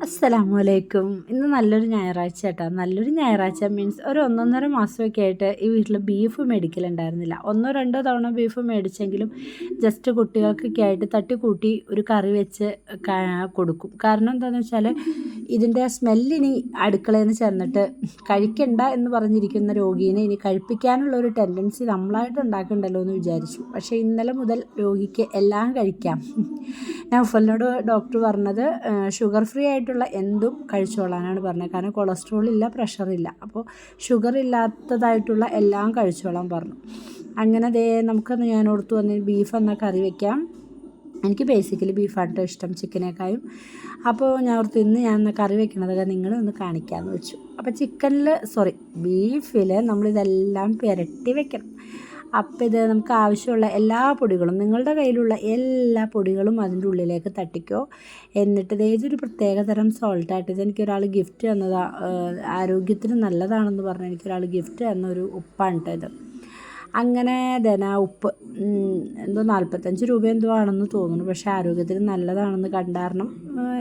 അസ്സലാമലൈക്കും. ഇന്ന് നല്ലൊരു ഞായറാഴ്ച കേട്ടോ. നല്ലൊരു ഞായറാഴ്ച മീൻസ് ഒരു 1.5 മാസമൊക്കെ ആയിട്ട് ഈ വീട്ടിൽ ബീഫ് മേടിക്കലുണ്ടായിരുന്നില്ല. 1-2 തവണ ബീഫ് മേടിച്ചെങ്കിലും ജസ്റ്റ് കുട്ടികൾക്കൊക്കെ ആയിട്ട് തട്ടിക്കൂട്ടി ഒരു കറി വെച്ച് കൊടുക്കും. കാരണം എന്താണെന്ന് വെച്ചാൽ ഇതിൻ്റെ സ്മെല്ലിനി അടുക്കളയിൽ നിന്ന് ചെന്നിട്ട് കഴിക്കണ്ട എന്ന് പറഞ്ഞിരിക്കുന്ന രോഗീനെ ഇനി കഴിപ്പിക്കാനുള്ള ഒരു ടെൻഡൻസി നമ്മളായിട്ട് ഉണ്ടാക്കണ്ടല്ലോ എന്ന് വിചാരിച്ചു. പക്ഷേ ഇന്നലെ മുതൽ രോഗിക്ക് എല്ലാം കഴിക്കാം. നൗഫലിനോട് ഡോക്ടർ പറഞ്ഞത് ഷുഗർ ഫ്രീ ആയിട്ടുള്ള എന്തും കഴിച്ചോളാനാണ് പറഞ്ഞത്. കാരണം കൊളസ്ട്രോൾ ഇല്ല, പ്രഷറില്ല. അപ്പോൾ ഷുഗർ ഇല്ലാത്തതായിട്ടുള്ള എല്ലാം കഴിച്ചോളാൻ പറഞ്ഞു. അങ്ങനെ നമുക്കൊന്ന് ഞാൻ ഓർത്തു വന്ന് ബീഫ് എന്നാൽ കറി വയ്ക്കാം. എനിക്ക് ബേസിക്കലി ബീഫാട്ടോ ഇഷ്ടം ചിക്കനേക്കായും. അപ്പോൾ ഞാൻ ഓർത്ത് ഇന്ന് ഞാൻ കറി വെക്കണതൊക്കെ നിങ്ങളെ ഒന്ന് കാണിക്കാമെന്ന് വെച്ചു. അപ്പോൾ ബീഫിൽ നമ്മളിതെല്ലാം പുരട്ടി വെക്കണം. അപ്പോൾ ഇത് നമുക്ക് ആവശ്യമുള്ള എല്ലാ പൊടികളും, നിങ്ങളുടെ കയ്യിലുള്ള എല്ലാ പൊടികളും അതിൻ്റെ ഉള്ളിലേക്ക് തട്ടിക്കോ. എന്നിട്ട് ഇതൊരു പ്രത്യേകതരം സോൾട്ടായിട്ട് ഇതെനിക്കൊരാൾ ഗിഫ്റ്റ് തന്നതാണ്. ആരോഗ്യത്തിന് നല്ലതാണെന്ന് പറഞ്ഞ് എനിക്കൊരാൾ ഗിഫ്റ്റ് തന്നൊരു ഉപ്പാണ് കേട്ടോ ഇത്. അങ്ങനെ ഉപ്പ് എന്തോ 45 രൂപ എന്തോ ആണെന്ന് തോന്നുന്നു. പക്ഷേ ആരോഗ്യത്തിന് നല്ലതാണെന്ന് കണ്ടാരണം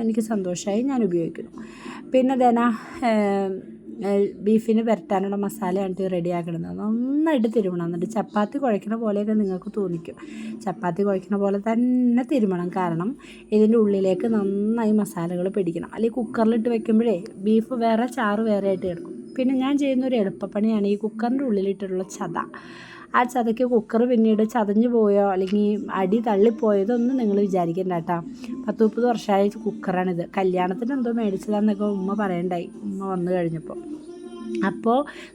എനിക്ക് സന്തോഷമായി, ഞാൻ ഉപയോഗിക്കുന്നു. പിന്നെ ബീഫിന് പുരട്ടാനുള്ള മസാലയാണ് റെഡിയാക്കുന്നത്. നന്നായിട്ട് തിരുമണം. എന്നിട്ട് ചപ്പാത്തി കുഴയ്ക്കുന്ന പോലെയൊക്കെ നിങ്ങൾക്ക് തോന്നിക്കും. ചപ്പാത്തി കുഴയ്ക്കുന്ന പോലെ തന്നെ തിരുമണം. കാരണം ഇതിൻ്റെ ഉള്ളിലേക്ക് നന്നായി മസാലകൾ പിടിക്കണം. അല്ലെങ്കിൽ കുക്കറിലിട്ട് വെക്കുമ്പോഴേ ബീഫ് വേറെ, ചാറ് വേറെ ആയിട്ട് കിടക്കും. പിന്നെ ഞാൻ ചെയ്യുന്നൊരു എളുപ്പപ്പണിയാണ് ഈ കുക്കറിൻ്റെ ഉള്ളിലിട്ടുള്ള ചത. ആ ചതയ്ക്ക് കുക്കർ പിന്നീട് ചതഞ്ഞു പോയോ അല്ലെങ്കിൽ അടി തള്ളിപ്പോയതൊന്നും നിങ്ങൾ വിചാരിക്കേണ്ട കേട്ടോ. 10-30 വർഷമായ കുക്കറാണിത്. കല്യാണത്തിന് എന്തോ മേടിച്ചതാണെന്നൊക്കെ ഉമ്മ പറയണ്ടായി, ഉമ്മ വന്നു കഴിഞ്ഞപ്പോൾ.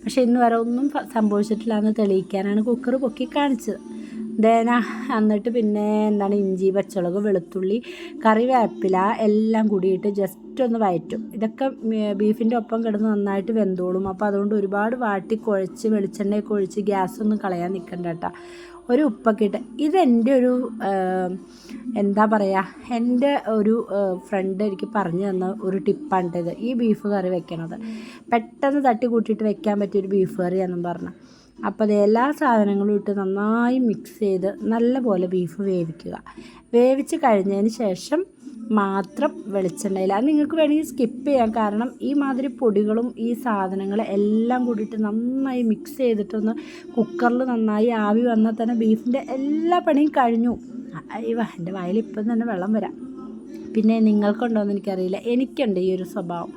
പക്ഷേ ഇന്ന് വരെ ഒന്നും സംഭവിച്ചിട്ടില്ല എന്ന് തെളിയിക്കാനാണ് കുക്കർ പൊക്കി കാണിച്ചത്. എന്നിട്ട് പിന്നെ ഇഞ്ചി, പച്ചമുളക്, വെളുത്തുള്ളി, കറിവേപ്പില എല്ലാം കൂടിയിട്ട് ജസ്റ്റ് ഒന്ന് വഴറ്റും. ഇതൊക്കെ ബീഫിൻ്റെ ഒപ്പം കിടന്ന് നന്നായിട്ട് വെന്തോളും. അപ്പോൾ അതുകൊണ്ട് ഒരുപാട് വാട്ടി കുഴച്ച് വെളിച്ചെണ്ണയൊക്കെ ഒഴിച്ച് ഗ്യാസൊന്നും കളയാൻ നിൽക്കണ്ട കേട്ടോ. ഒരു ഉപ്പൊക്കെ ഇട്ട് ഇതെൻ്റെ ഒരു എൻ്റെ ഒരു ഫ്രണ്ട് എനിക്ക് പറഞ്ഞു തന്ന ഒരു ടിപ്പാണ് ഇത്. ഈ ബീഫ് കറി വെക്കണത് പെട്ടെന്ന് തട്ടി കൂട്ടിയിട്ട് വെക്കാൻ പറ്റിയൊരു ബീഫ് കറിയാണെന്നും പറഞ്ഞു. അപ്പോൾ എല്ലാ സാധനങ്ങളും ഇട്ട് നന്നായി മിക്സ് ചെയ്ത് നല്ലപോലെ ബീഫ് വേവിക്കുക. വേവിച്ച് കഴിഞ്ഞതിന് ശേഷം മാത്രം വെളിച്ചെണ്ണയിൽ, അത് നിങ്ങൾക്ക് വേണമെങ്കിൽ സ്കിപ്പ് ചെയ്യാം. കാരണം ഈ മാതിരി പൊടികളും ഈ സാധനങ്ങളും എല്ലാം കൂടിയിട്ട് നന്നായി മിക്സ് ചെയ്തിട്ടൊന്ന് കുക്കറിൽ നന്നായി ആവി വന്നാൽ തന്നെ ബീഫിൻ്റെ എല്ലാ പണിയും കഴിഞ്ഞു. എൻ്റെ വായിൽ ഇപ്പം തന്നെ വെള്ളം വരാം. പിന്നെ നിങ്ങൾക്കുണ്ടോയെന്ന് എനിക്കറിയില്ല, എനിക്കുണ്ട് ഈ ഒരു സ്വഭാവം.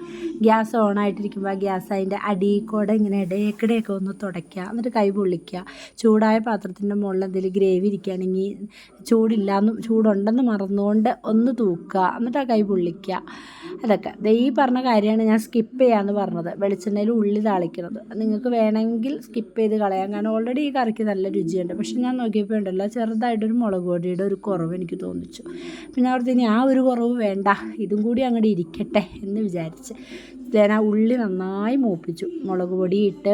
ഗ്യാസ് ഓണായിട്ടിരിക്കുമ്പോൾ ആ ഗ്യാസ് അതിൻ്റെ അടിയിൽക്കൂടെ ഇങ്ങനെ ഇടയ്ക്കിടെയൊക്കെ ഒന്ന് തുടയ്ക്കുക, എന്നിട്ട് കൈ പൊള്ളിക്കുക. ചൂടായ പാത്രത്തിൻ്റെ മുകളിൽ എന്തെങ്കിലും ഗ്രേവി ഇരിക്കുകയാണെങ്കിൽ ചൂടുണ്ടെന്ന് മറന്നുകൊണ്ട് ഒന്ന് തൂക്കുക, എന്നിട്ട് ആ കൈ പൊള്ളിക്കുക. അതൊക്കെ ഈ പറഞ്ഞ കാര്യമാണ് ഞാൻ സ്കിപ്പ് ചെയ്യാമെന്ന് പറഞ്ഞത്. വെളിച്ചെണ്ണയിൽ ഉള്ളി താളിക്കുന്നത് നിങ്ങൾക്ക് വേണമെങ്കിൽ സ്കിപ്പ് ചെയ്ത് കളയാം. കാരണം ഓൾറെഡി ഈ കറിക്ക് നല്ല രുചിയുണ്ട്. പക്ഷെ ഞാൻ നോക്കിയപ്പോൾ ഉണ്ടല്ലോ, ചെറുതായിട്ടൊരു മുളക് പൊടിയുടെ ഒരു കുറവ് എനിക്ക് തോന്നിച്ചു. പിന്നെ അവിടുത്തെ ഇനി ആ ഒരു കുറവ് വേണ്ട, ഇതും കൂടി അങ്ങോട്ട് ഇരിക്കട്ടെ എന്ന് വിചാരിച്ച് ഉള്ളി നന്നായി മൂപ്പിച്ചു. മുളക് പൊടി ഇട്ട്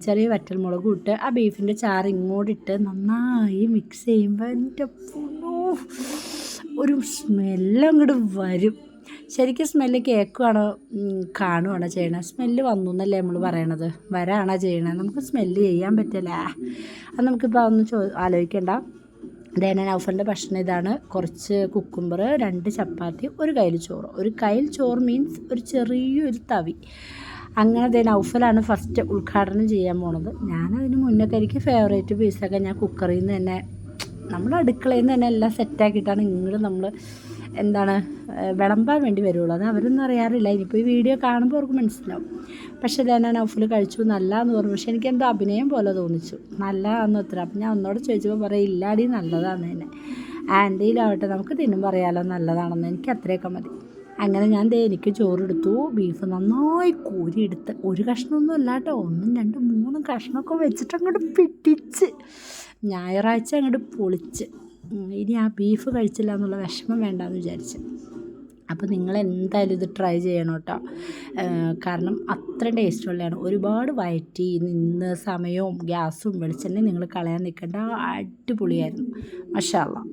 ചെറിയ വറ്റൽ മുളകും ഇട്ട് ആ ബീഫിൻ്റെ ചാറ് ഇങ്ങോട്ടിട്ട് നന്നായി മിക്സ് ചെയ്യുമ്പോൾ എൻ്റെ ഒരു സ്മെല്ല് അങ്ങോട്ട് വരും. ശരിക്കും സ്മെല്ല് കേൾക്കുകയാണോ കാണുകയാണോ ചെയ്യണത്? സ്മെല്ല് വന്നു എന്നല്ലേ നമ്മൾ പറയണത്, വരാണോ ചെയ്യണത്? നമുക്ക് സ്മെല്ല് ചെയ്യാൻ പറ്റില്ല. അത് നമുക്കിപ്പോൾ അതൊന്നും ആലോചിക്കേണ്ട. നൗഫലിൻ്റെ ഭക്ഷണം ഇതാണ്. കുറച്ച് കുക്കുംബർ, 2 ചപ്പാത്തി, ഒരു കയ്യിൽ ചോറ്. ഒരു കയ്യിൽ ചോറ് മീൻസ് ഒരു ചെറിയൊരു തവി. അങ്ങനെ നൗഫലാണ് ഫസ്റ്റ് ഉദ്ഘാടനം ചെയ്യാൻ പോണത്. ഞാനതിന് മുന്നൊക്കെ എനിക്ക് ഫേവറേറ്റ് പീസൊക്കെ ഞാൻ കുക്കറിൽ നിന്ന് തന്നെ, നമ്മുടെ അടുക്കളയിൽ നിന്ന് തന്നെ എല്ലാം സെറ്റാക്കിയിട്ടാണ് ഇങ്ങോട്ട് നമ്മൾ വിളമ്പാൻ വേണ്ടി വരുള്ളൂ. അത് അവരൊന്നും അറിയാറില്ല. ഇനിയിപ്പോൾ ഈ വീഡിയോ കാണുമ്പോൾ അവർക്ക് മനസ്സിലാവും. പക്ഷേ നൗഫൽ കഴിച്ചു നല്ലതെന്ന് പറഞ്ഞു. പക്ഷേ എനിക്കെന്തോ അഭിനയം പോലെ തോന്നിച്ചു. നല്ലതാണെന്ന് ഉത്തരം. അപ്പം ഞാൻ ഒന്നോട് ചോദിച്ചപ്പോൾ പറയും ഇല്ലാടി നല്ലതാണെന്ന് തന്നെ. ആൻറ്റിയിലാവട്ടെ നമുക്ക് തിന്നുമ്പോൾ അറിയാമല്ലോ നല്ലതാണെന്ന്. എനിക്ക് അത്രയൊക്കെ മതി. അങ്ങനെ ഞാൻ എനിക്ക് ചോറെടുത്തു. ബീഫ് നന്നായി കോരിയെടുത്ത് ഒരു കഷ്ണമൊന്നും അല്ല കേട്ടോ, 1, 2, 3 കഷ്ണമൊക്കെ വെച്ചിട്ട് അങ്ങോട്ട് പിടിച്ച് ഞായറാഴ്ച അങ്ങോട്ട് പൊളിച്ച്. ഇനി ആ ബീഫ് കഴിച്ചില്ല എന്നുള്ള വിഷമം വേണ്ടാന്ന് വിചാരിച്ച്. അപ്പോൾ നിങ്ങൾ ഇത് ട്രൈ ചെയ്യണം കേട്ടോ. കാരണം അത്ര ടേസ്റ്റുള്ളതാണ്. ഒരുപാട് വയറ്റി നിന്ന് സമയവും ഗ്യാസും വെളിച്ചെണ്ണയും നിങ്ങൾ കളയാൻ നിൽക്കേണ്ട. അടിപൊളിയായിരുന്നു. മാഷാ അല്ലാഹ്.